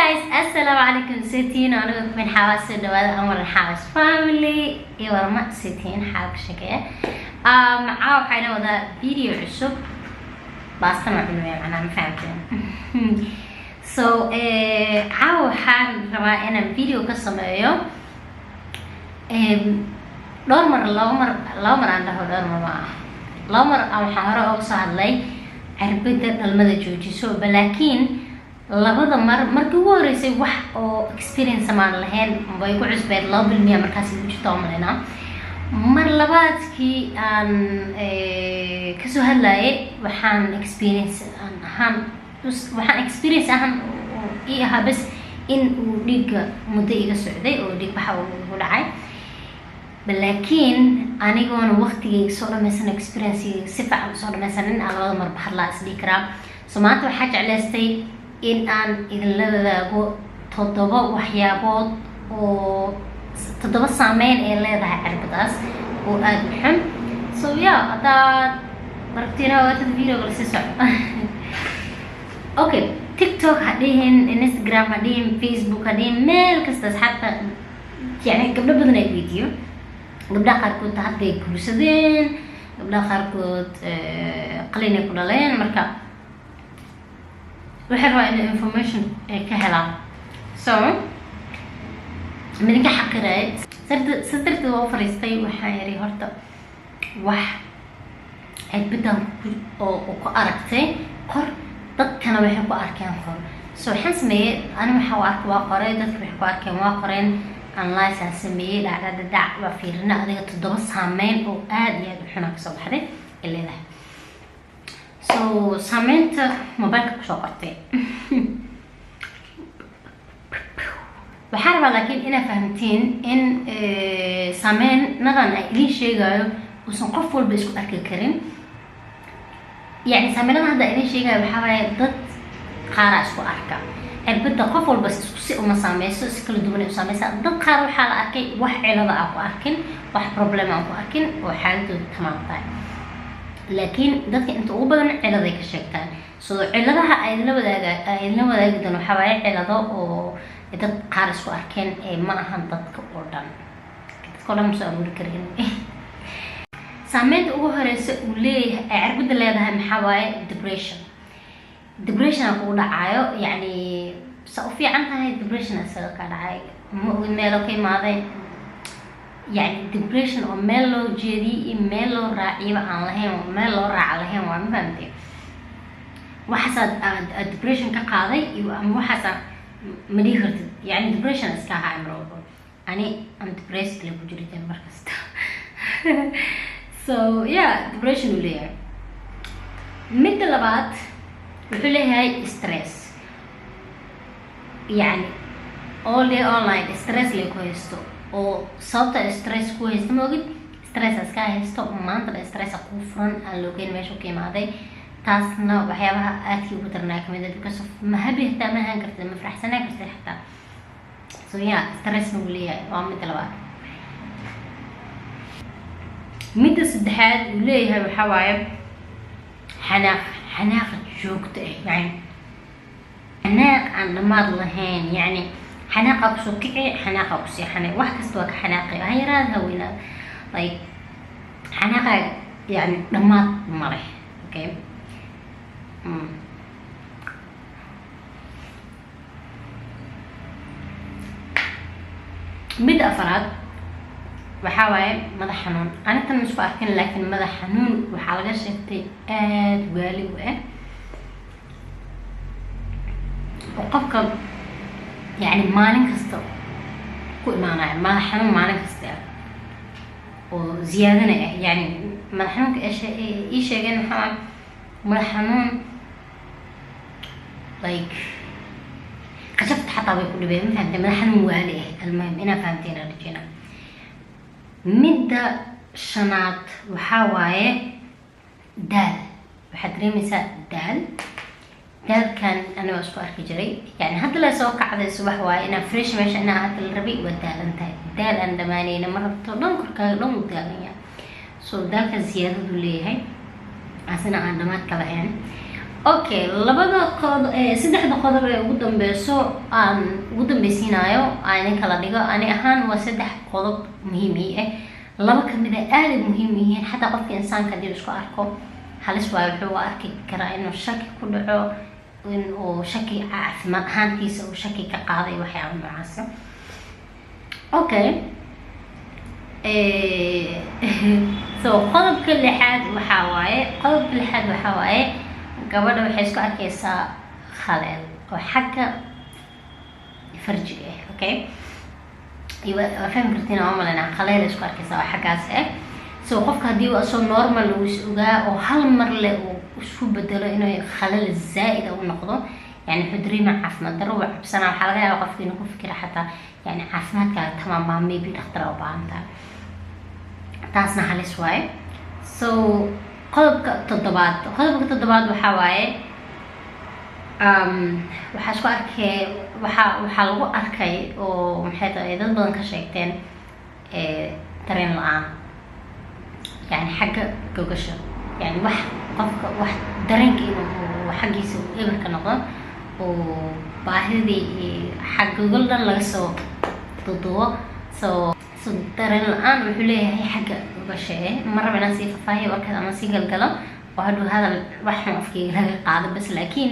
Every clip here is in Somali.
guys, assalamu alaikum. Sitiin aniga min xawaas dhawaada amar xawaas family iyo warma sitiin xaag shaqee macaa waxayna wada video cusub baasta ma macnaa ma fahamteen so caawa waxaan rabaa inaan video ka sameeyo dhowr mar laba mar aan dhaho dhowr mar ma ah laba mar aan waxaan hore uga soo hadlay cirbada dhalmada joojiso laakiin labada markii ugu horeysay wax oo experience aan lahayn way ku cusbeed 2% markaas ugu jirto malena mar labaadkii aan ka soo hadlayay waxaan experience ahaan ii ahaa bas in uu dhiigga muddo iga socday oo dhiig waxa uu dhacay laakiin anigoona waqtigayga soo dhameysan experience si fiican soo dhameysan in aan labada mar bahadlaa isdhihi karaa so maanta waxaa jeclaystay in aan idinla wadaago 7 waxyaabood oo 7 saameyn ay leedahay cirbadaas oo aad u xun so haddaad maragtiina waad video la sii socdo okay TikTok hadhihin Instagram hadhihin Facebook hadhihin meel kasta asxaabta yani gabdho badan ay video gabdhaha qaarkood hadday guursadeen gabdhaha qaarkood qalin ay ku dhaleen marka waxay rabaa in information ka helaan so midinka xaqiray sidarta oo fariistay waxaan yiri horta wax cirbada oo ku aragtay qor dadkana waxay ku arkeen qor so waxaan sameeyay ana waxa waa qoray dadka waxay ku arkeen waa qoreen analyze aan sameeyay dhac waa fiirina adiga 7 saameyn oo aad iyo aad u xun ka soo baxday ilaa so saameynta mobilka ku soo qortay waxaan rabaa laakiin inaad fahamtiin in saameyn nadan ay idin sheegayo uusan qof walba isku arki karin yani saameynada hadda idin sheegayo waxaa waaye dad qaar isku arka cirbada qof walba isku si uma saameyso si kala duwan u saameysa dad qaar waxaa la arkay wax cilada aan ku arkin wax problem aan ku arkin oo xaaladooda tamaam tahay laakiin dadka inta ugu badan ciladay ka sheegtaan so ciladaha ay la wadaagayaan waxa waaye cilado oo dad qaar isku arkeen ma ahan dadka oo dhan dadka lama soo abuuri karin saameynta ugu horeysa uu leeyahay cirbada leedahay maxaa waaye depression ku dhacayo yani sa u fiican tahay depression asaga ka dhacay ma ogin meel ka imaaday يعني depression oo meel loo jeediyay meel loo raaciyo aan lahayn meel loo raac lahayn waa ma fahamtay waxaad depression ka qaaday iyo ama waxaad ma dhihi kartid yani depression iska ahaa amrobo ani am depressed la ku jirtay markasta so depression uu leeyahay mid labaad wuxuu leeyahay stress yani all day online stress la ku haysto oo sababta stress ku haysto moogid stress aska haysto maanta stress ku furan aan loo keen meesha ku imaaday taasna waxyaabaha aadkii ugu darnaa kamid ah because of ma habihta ma han kartid ma faraxsanaa kartid xataa so stress uu leeyahay waa mid labaad mid saddexaad uu leeyahay waxa waaye xanaaq joogto ah yani xanaaq aan dhamaad lahayn yani حناقة بسكعي حناقة بسيحني واحد كستوك حناقي هاي رادها ولا like حناقة يعني دمات مريح اوكي مد أفراد وحاوي مدى حنون أنا كان مش فاكر لكن مدى حنون وحالة شفتي آد والي وإيه وقفك يعني مالين كستو كل ما ما حنون مالين كستو وزيادة يعني ما حنون إيش يعني محمد ما حنون like كشفت حتى بيقول لي ما فهمت ما حنون والي المهم أنا فهمتين رجينا مدة شنات وحواي دال وحد رمسة دال كان أنا وأسبوع كجري يعني هذا لا سوق على الصباح واي أنا فريش مش أنا هذا الربيع والدال انتهى دال عندما أنا مرة تطلع كلهم دالية سو دال كزيادة دولي هاي عشان عندما كلا يعني okay labada qodob saddexda qodob ee ugu dambeeyso aan ugu dambeysinayo aan kala dhigo ani ahaan waa saddex qodob muhiim ah laba kamid ah aad muhiim yihiin xataa qofka insaanka dib isku arko halis waa wuxuu arki karaa inuu shaki ku dhaco inuu shaki caafimaad ahaantiisa uu shaki ka qaaday waxyaabo noocaas okay so qodobka lixaad waxa waaye gabadha waxay isku arkaysaa khaleel oo xagga farjiga ah okay faham kartiin oo malena khaleel isku arkaysaa oo xaggaas ah so qofka haddii uu soo normal uu ogaa oo hal mar le uu isku bedelo inuu khaleel zaa'id u noqdo yani xudriima caafimaad darro waa cabsana waxaa laga yaabaa qofka inuu ku fikiro xataa yani caafimaadkaaga tamaam maybe dhakhtar u baahan tahay taasna halis waaye so qodobka toddobaad waxaa waaye waxaa isku arkay waxaa lagu arkay oo maxay tahay dad badan ka sheegteen dareen la-aan yani xagga gogasho yani wax qofka wax dareenka inuu xaggiisa eberka noqdo oo baahidii xag gogol dhan laga soo dudubo so dareen la-aan wuxuu leeyahay xagga gogasho ma raba inaan sii fafaahiyo warkaas ama sii galgalo oo hadhow hadal waxaan afkeyga laga qaado bas laakiin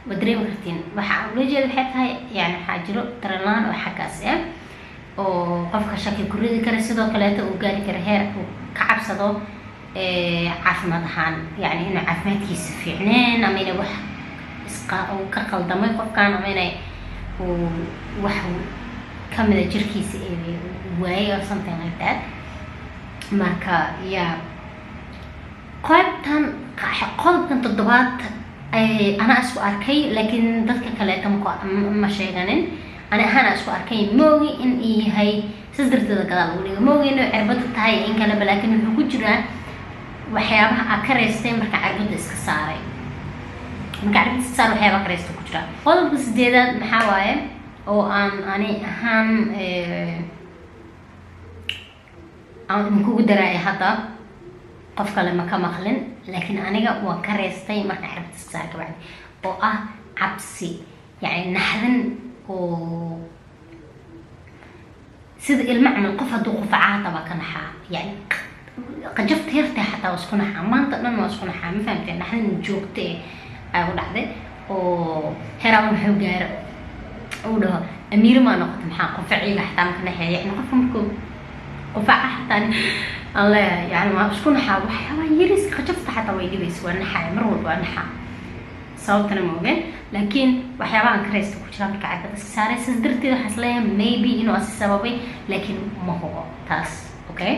waa dareemi kartiin waxa ula jeeda waxay tahay yani waxaa jiro dareen la-aan oo xaggaas oo qofka shaki ku ridi kara sidoo kaleeta uu gaari kara heer uu ka cabsado caafimaad ahaan yani inuu caafimaadkiisa fiicneen ama inay wax uu ka qaldamay qofkan ama inay wax kamida jirkiisa waaye or something like that marka qodobkan toddobaad anaa isku arkay laakiin dadka kaleeta ma sheeganin ani ahaan isku arkay moogi in yahay sas darteeda gadaal lagu dhigo moogi inuu cirbada tahay in kaleba laakiin wuxuu ku jiraa waxyaabaha aa ka reystay marka cirbada iska saaray waxyaaba ka reysta ku jiraa qodobka 8aad maxaa waaye oo aan ani ahaan aan kugu daray hadda qof kale ma ka maqlin laakiin aniga waan ka reystay marka cirbada iska saaray kabacdi oo ah cabsi yani naxdin oo sida ilma camal qof hadduu qufacaata baa ka naxaa yani qajafta yartaa xataa waa isku naxaa maanta dhan waa isku naxaa ma fahamteen naxdin joogta ay u dhacday oo heeraan wuxuu gaaro uu dhaho amiir ma noqoto maxaa qufaciga xataa marka naxeeya yani qofka markuu qufaca xataa aan leeyahay yani waa isku naxaa waxyaabaa yariis qajafta xataa way dhibaysa waa naxaa mar walba waa naxaa sababtana ma ogeen laakiin waxyaabahan ka reysta ku jira marka cirbada iska saaray sidaas darteed waxaan isleeyahay maybe inuu asi sababay laakiin ma hubo taas okay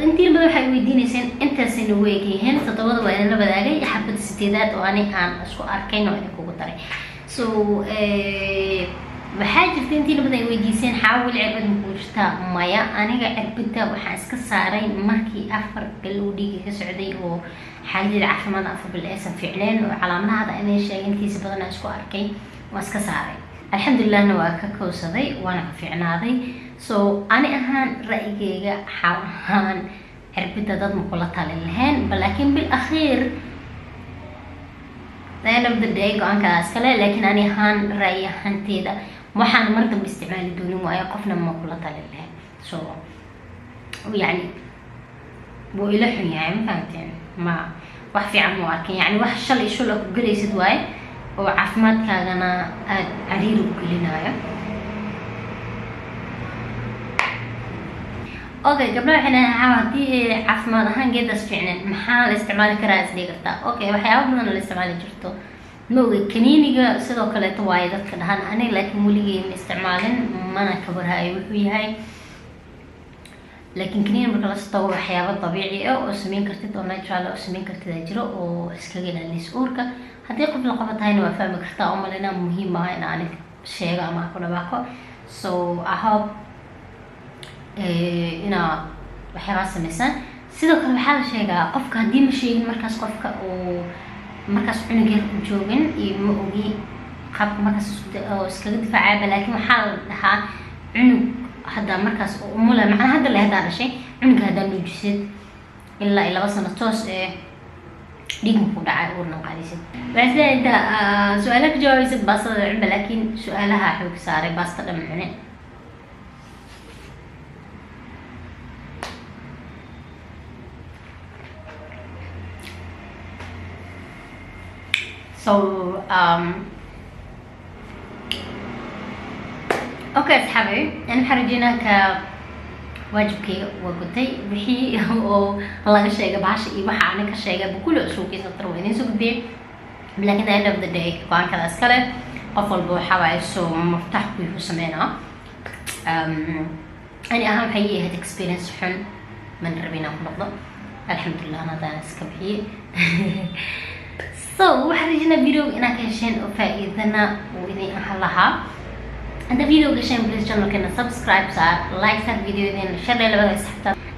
intii badan waxay weydiinayseen intaasayna weegayeen toddobada waa idinla wadaagay xabada 8aad oo ani aan isku arkayn oo idinkugu daray so waxaa jirta intii badan ay weydiiseen xaawil cirbad ma ku jirtaa maya aniga cirbada waxaan iska saaray markii 4 bil uu dhiiga ka socday oo xaaladda caafimaad 4 bil aysan fiicneen oo calaamadaha hada inay sheegeen intiisa badan isku arkay waan iska saaray alxamdulillahna waa ka kowsaday waana ka fiicnaaday so ani ahaan ra'yigayga ahaan cirbada dad ma kula talin lahayn laakiin bil akhiir end of the day go-aankaas kale laakiin ani ahaan ra'yi ahaanteeda waxaan mar dambe isticmaali doonin waayo qofna ma kula talin lahayn so yani wuu ila xun yahay ma fahamteen ma wax fiican mu arkin yani wax shalay shula ku galaysid waaye oo caafimaadkaagana aad cariir u gelinayo okay gabdhaha waxay leedahay haddii caafimaad ahaan geedaas fiicneen maxaa la isticmaali karaa isdhigi kartaa okay waxyaaba badan la isticmaali jirto maoga kaniiniga sidoo kaleeto waaye dadka dhahan aniga laakiin weligay ma isticmaalin mana kabarhayo wuxuu yahay laakiin kaniini marka la soo waxyaabo dabiici ah oo sameyn kartid oo natural oo sameyn kartid jiro oo iskaga ilaalis uurka haddii qof la qabo tahayna waa fahmi kartaa oo malena muhiim ah in aan sheego ama ku dhawaaqo so I hope inaa waxyaabaa sameysaan sidoo kale waxaa la sheegaa qofka haddii ma sheegin markaas qofka uu markaas cunugeed u joogin iyo ma ogi qaabka markaas oo iskaga difaacayba laakiin waxaa la dhahaa cunug hadda markaas umula macnaha hadda la hadaa dhashay cunuga haddaa nuujisid ilaa 2 sano toos dhiig ku dhacay uurna qaadaysid bas inta su'aalaha ka jawaabaysid baastada cunba laakiin su'aalaha xoog saaray baasta dhan cune so okay asxaabay أنا حرجينا واجبكي وقلتي بحي أو الله كشيء بعش إيه بحانا كشيء بكل أسلوب كيس ترويني سوق بيه لكن end of the day كمان كذا سكالة قفل بحواي سو مفتاح بيه سمينا أنا أهم حقيقة هاد experience حن من ربنا كله الحمد لله أنا ده سكبيه so حرجينا فيديو إنا كشين وفائدنا وإذا أحلها هذا فيديو قشين بليز channel كنا subscribe صار like صار فيديو دين share لي لبعض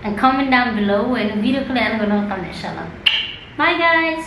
and comment down below وإنه فيديو كله أنا قلنا إن شاء الله bye guys